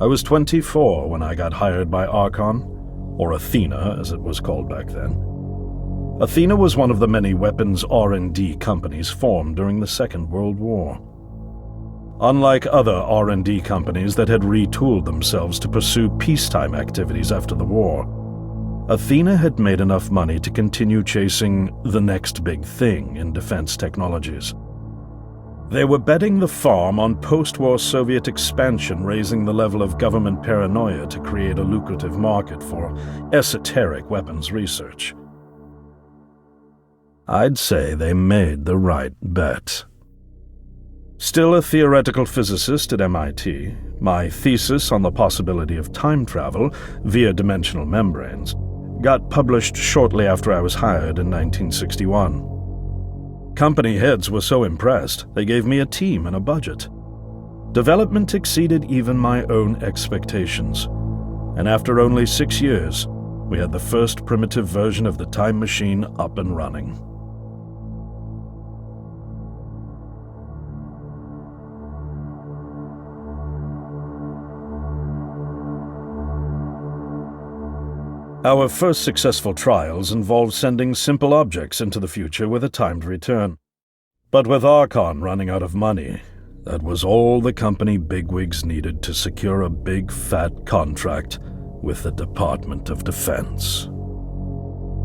I was 24 when I got hired by Archon, or Athena as it was called back then. Athena was one of the many weapons R&D companies formed during the Second World War. Unlike other R&D companies that had retooled themselves to pursue peacetime activities after the war, Athena had made enough money to continue chasing the next big thing in defense technologies. They were betting the farm on post-war Soviet expansion, raising the level of government paranoia to create a lucrative market for esoteric weapons research. I'd say they made the right bet. Still a theoretical physicist at MIT, my thesis on the possibility of time travel via dimensional membranes got published shortly after I was hired in 1961. Company heads were so impressed, they gave me a team and a budget. Development exceeded even my own expectations, and after only 6 years, we had the first primitive version of the time machine up and running. Our first successful trials involved sending simple objects into the future with a timed return. But with Archon running out of money, that was all the company bigwigs needed to secure a big fat contract with the Department of Defense.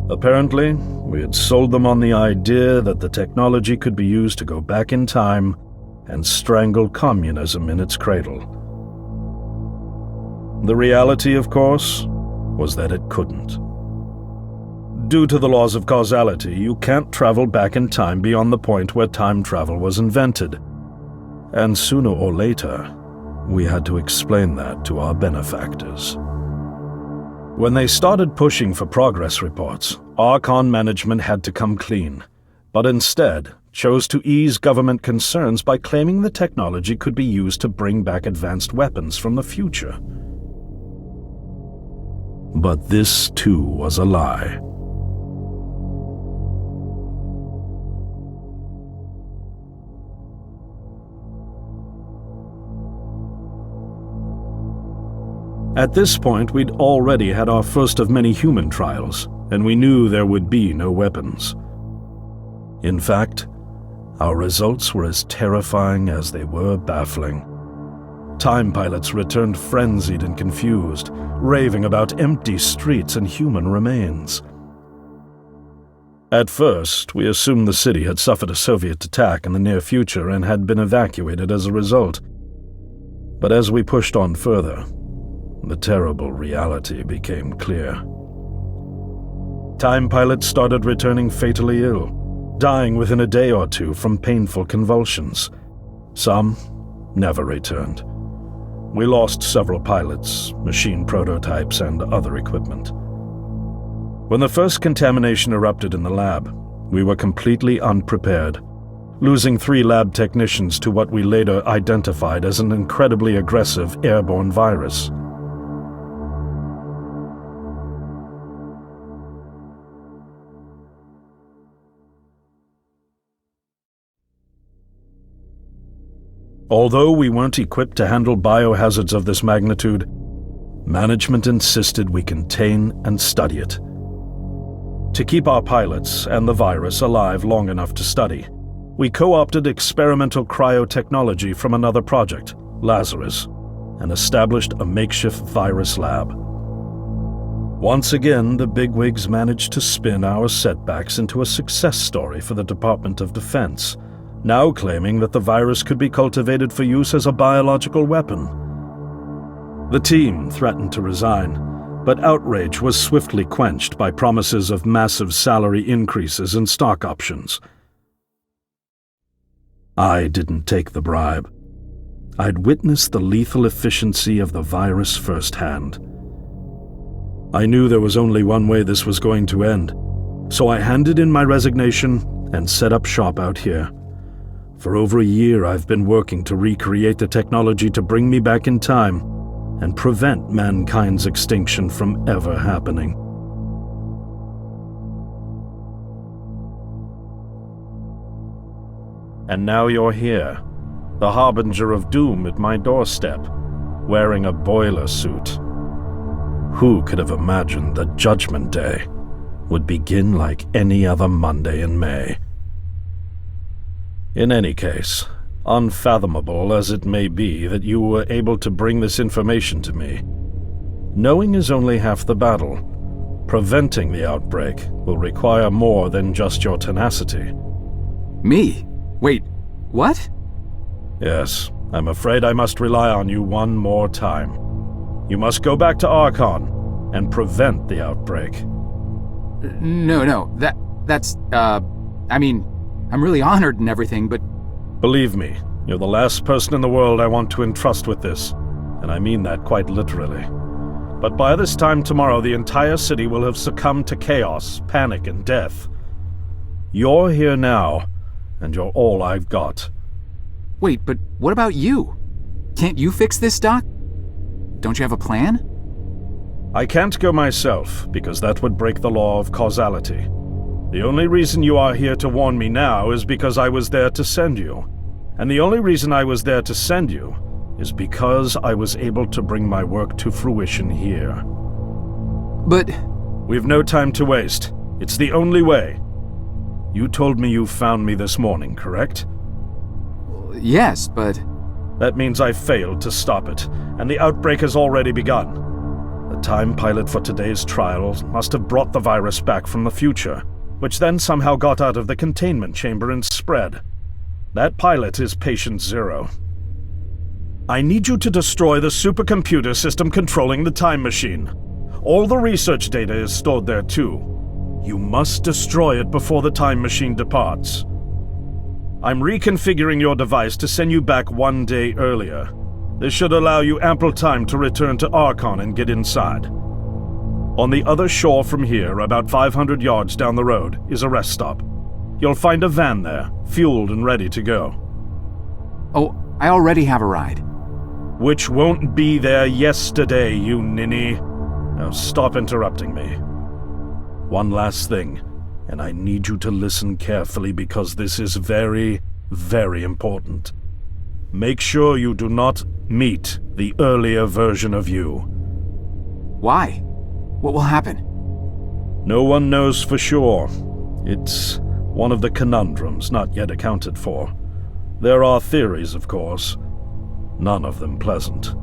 Apparently, we had sold them on the idea that the technology could be used to go back in time and strangle communism in its cradle. The reality, of course, was that it couldn't. Due to the laws of causality, you can't travel back in time beyond the point where time travel was invented. And sooner or later, we had to explain that to our benefactors. When they started pushing for progress reports, Archon management had to come clean, but instead chose to ease government concerns by claiming the technology could be used to bring back advanced weapons from the future. But this, too, was a lie. At this point, we'd already had our first of many human trials, and we knew there would be no weapons. In fact, our results were as terrifying as they were baffling. Time pilots returned frenzied and confused, raving about empty streets and human remains. At first, we assumed the city had suffered a Soviet attack in the near future and had been evacuated as a result. But as we pushed on further, the terrible reality became clear. Time pilots started returning fatally ill, dying within a day or two from painful convulsions. Some never returned. We lost several pilots, machine prototypes, and other equipment. When the first contamination erupted in the lab, we were completely unprepared, losing 3 lab technicians to what we later identified as an incredibly aggressive airborne virus. Although we weren't equipped to handle biohazards of this magnitude, management insisted we contain and study it. To keep our pilots and the virus alive long enough to study, we co-opted experimental cryotechnology from another project, Lazarus, and established a makeshift virus lab. Once again, the bigwigs managed to spin our setbacks into a success story for the Department of Defense, now claiming that the virus could be cultivated for use as a biological weapon. The team threatened to resign, but outrage was swiftly quenched by promises of massive salary increases and stock options. I didn't take the bribe. I'd witnessed the lethal efficiency of the virus firsthand. I knew there was only one way this was going to end, so I handed in my resignation and set up shop out here. For over a year, I've been working to recreate the technology to bring me back in time and prevent mankind's extinction from ever happening. And now you're here, the harbinger of doom at my doorstep, wearing a boiler suit. Who could have imagined that Judgment Day would begin like any other Monday in May? In any case, unfathomable as it may be that you were able to bring this information to me, knowing is only half the battle. Preventing the outbreak will require more than just your tenacity. Me? Wait, what? Yes, I'm afraid I must rely on you one more time. You must go back to Archon and prevent the outbreak. No, that's, I mean, I'm really honored and everything, but... Believe me, you're the last person in the world I want to entrust with this, and I mean that quite literally. But by this time tomorrow, the entire city will have succumbed to chaos, panic, and death. You're here now, and you're all I've got. Wait, but what about you? Can't you fix this, Doc? Don't you have a plan? I can't go myself, because that would break the law of causality. The only reason you are here to warn me now is because I was there to send you. And the only reason I was there to send you is because I was able to bring my work to fruition here. But... We've no time to waste. It's the only way. You told me you found me this morning, correct? Yes, but... That means I failed to stop it, and the outbreak has already begun. The time pilot for today's trial must have brought the virus back from the future, which then somehow got out of the containment chamber and spread. That pilot is Patient Zero. I need you to destroy the supercomputer system controlling the time machine. All the research data is stored there too. You must destroy it before the time machine departs. I'm reconfiguring your device to send you back 1 day earlier. This should allow you ample time to return to Archon and get inside. On the other shore from here, about 500 yards down the road, is a rest stop. You'll find a van there, fueled and ready to go. Oh, I already have a ride. Which won't be there yesterday, you ninny. Now stop interrupting me. One last thing, and I need you to listen carefully because this is very, very important. Make sure you do not meet the earlier version of you. Why? What will happen? No one knows for sure. It's one of the conundrums not yet accounted for. There are theories, of course. None of them pleasant.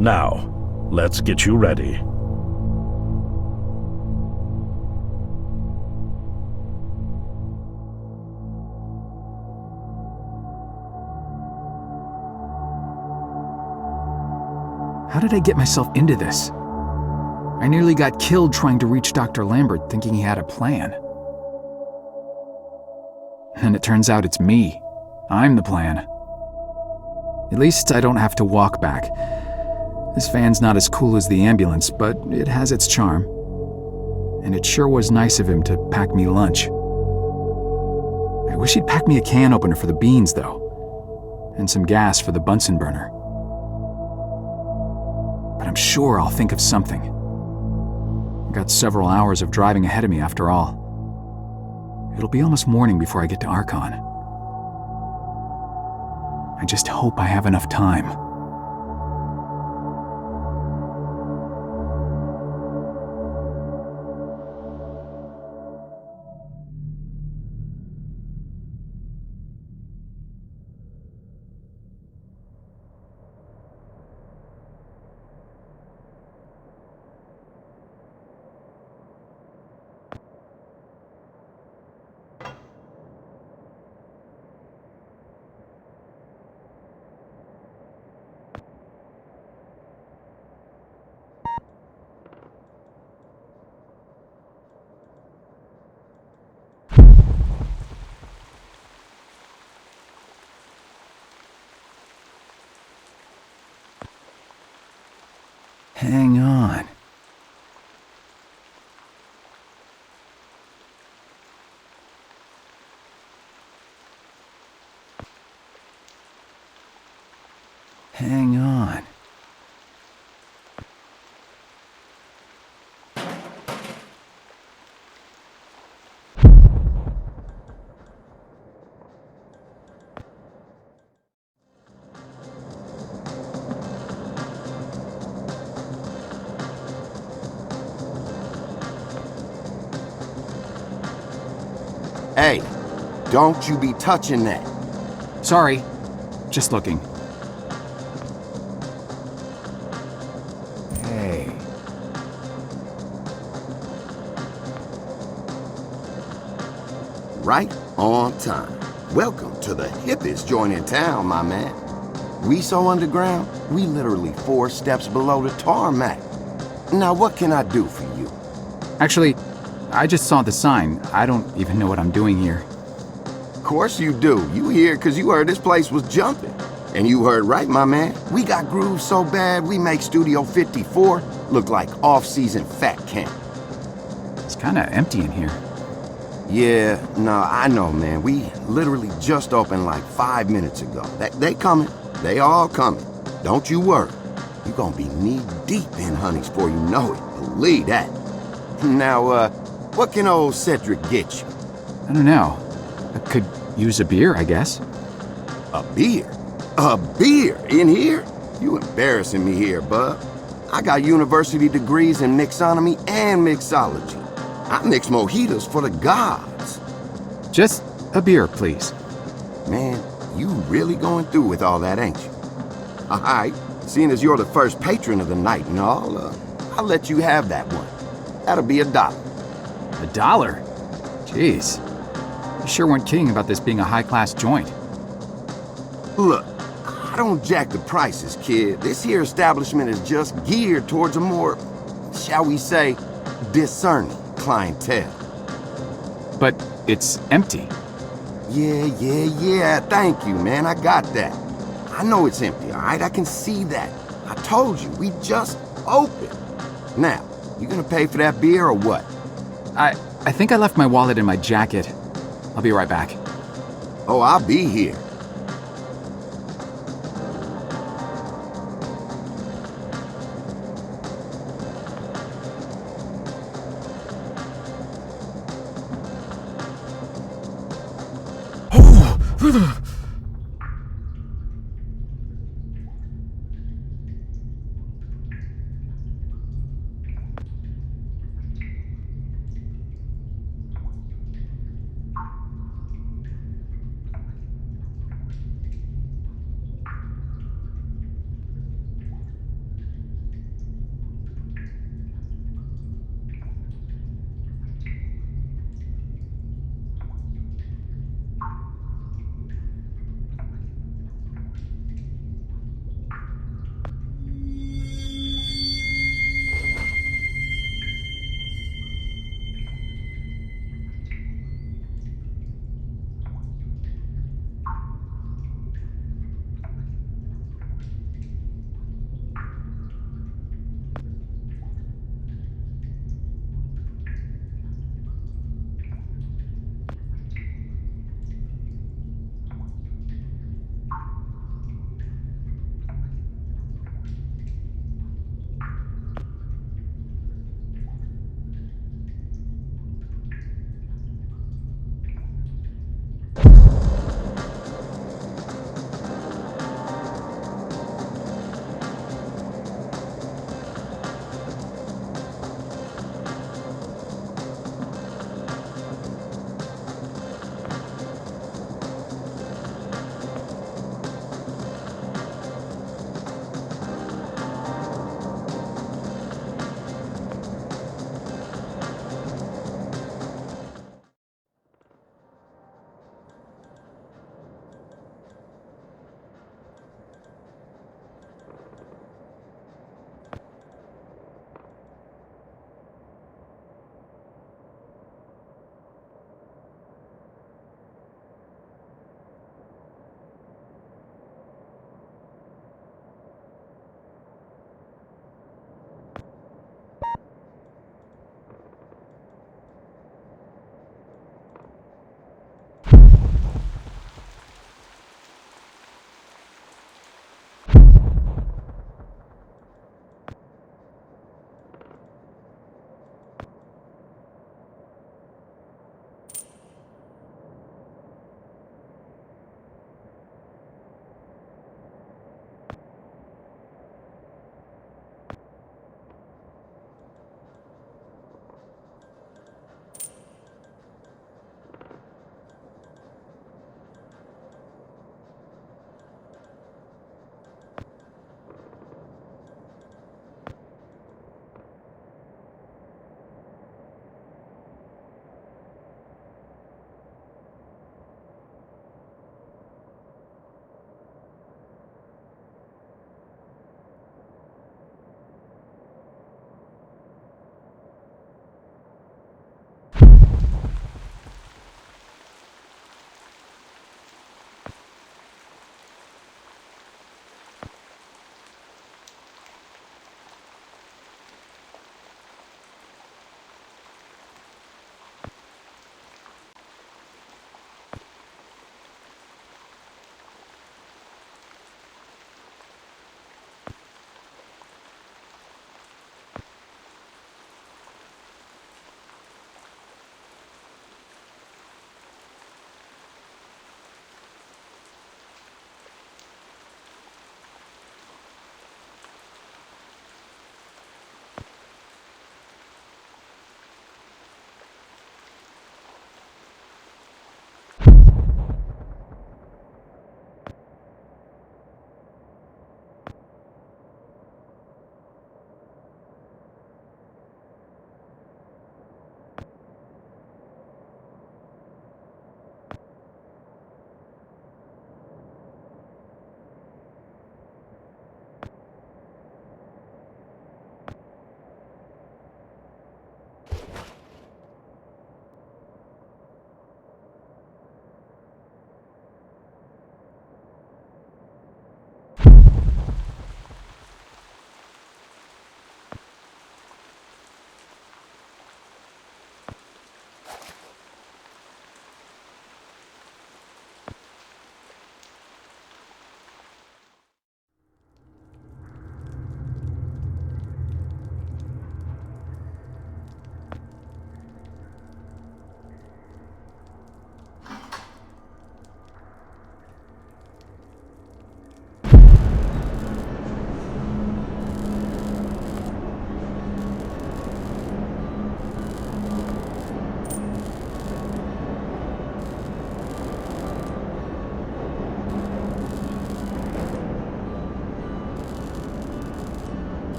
Now, let's get you ready. How did I get myself into this? I nearly got killed trying to reach Dr. Lambert thinking he had a plan. And it turns out it's me. I'm the plan. At least I don't have to walk back. This van's not as cool as the ambulance, but it has its charm. And it sure was nice of him to pack me lunch. I wish he'd pack me a can opener for the beans, though. And some gas for the Bunsen burner. But I'm sure I'll think of something. I've got several hours of driving ahead of me after all. It'll be almost morning before I get to Archon. I just hope I have enough time. Hang on. Hang on. Hey, don't you be touching that. Sorry, just looking. Hey. Right on time. Welcome to the hippest joint in town, my man. We so underground, we literally 4 steps below the tarmac. Now what can I do for you? Actually, I just saw the sign. I don't even know what I'm doing here. Of course you do. You here because you heard this place was jumping. And you heard right, my man. We got grooves so bad we make Studio 54 look like off-season fat camp. It's kinda empty in here. Yeah, no, I know, man. We literally just opened like 5 minutes ago. They coming. They all coming. Don't you worry. You gonna be knee-deep in honeys before you know it. Believe that. Now, what can old Cedric get you? I don't know. I could use a beer, I guess. A beer? A beer in here? You embarrassing me here, bub. I got university degrees in mixonomy and mixology. I mix mojitos for the gods. Just a beer, please. Man, you really going through with all that, ain't you? All right, seeing as you're the first patron of the night and all, I'll let you have that one. That'll be $1. $1? Jeez. You sure weren't kidding about this being a high-class joint. Look, I don't jack the prices, kid. This here establishment is just geared towards a more, shall we say, discerning clientele. But it's empty. Yeah. Thank you, man. I got that. I know it's empty, all right? I can see that. I told you, we just opened. Now, you gonna pay for that beer or what? I think I left my wallet in my jacket. I'll be right back. Oh, I'll be here.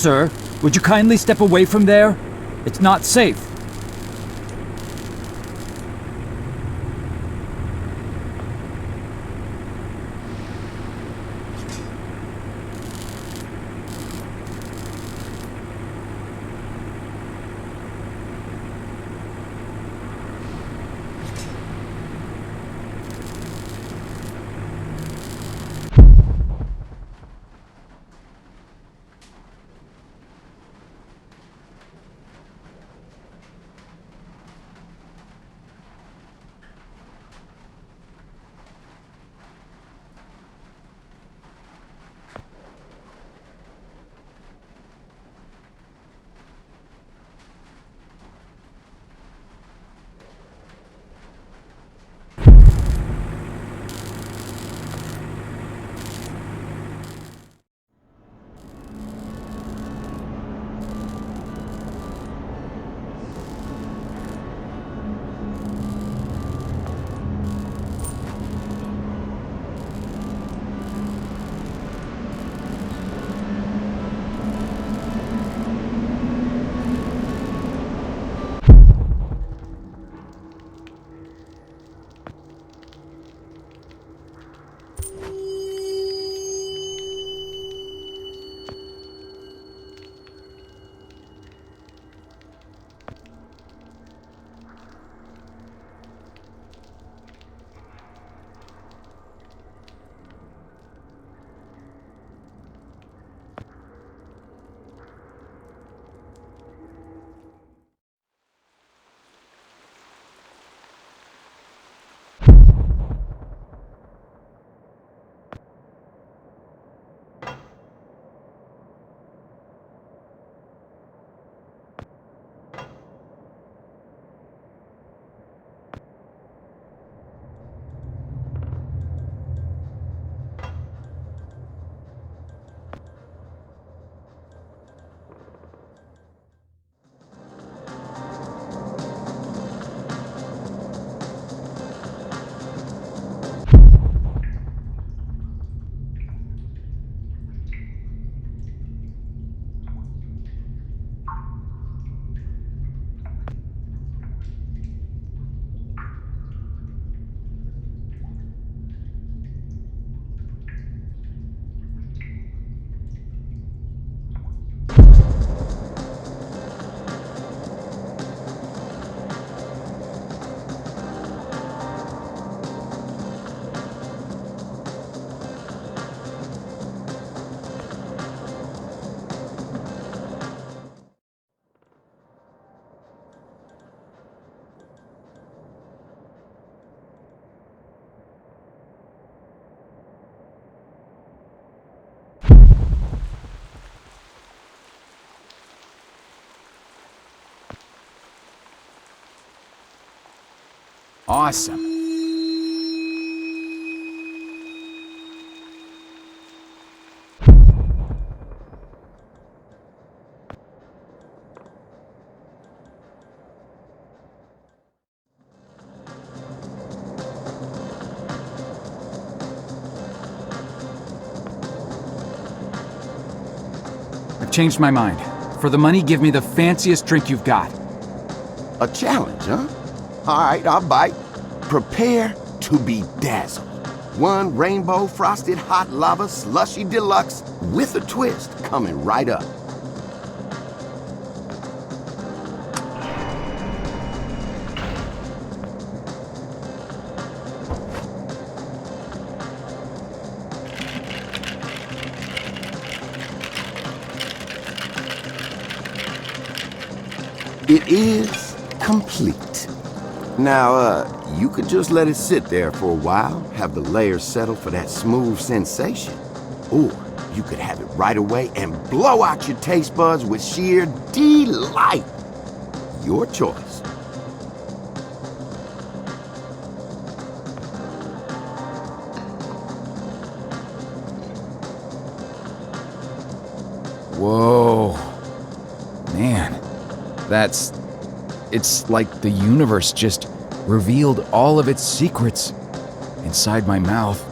sir. Would you kindly step away from there? It's not safe. Awesome. I've changed my mind. For the money, give me the fanciest drink you've got. A challenge, huh? All right, I'll bite. Prepare to be dazzled. One rainbow frosted hot lava slushy deluxe with a twist coming right up. It is complete. Now, you could just let it sit there for a while, have the layers settle for that smooth sensation. Or you could have it right away and blow out your taste buds with sheer delight. Your choice. Whoa. Man, it's like the universe just revealed all of its secrets inside my mouth.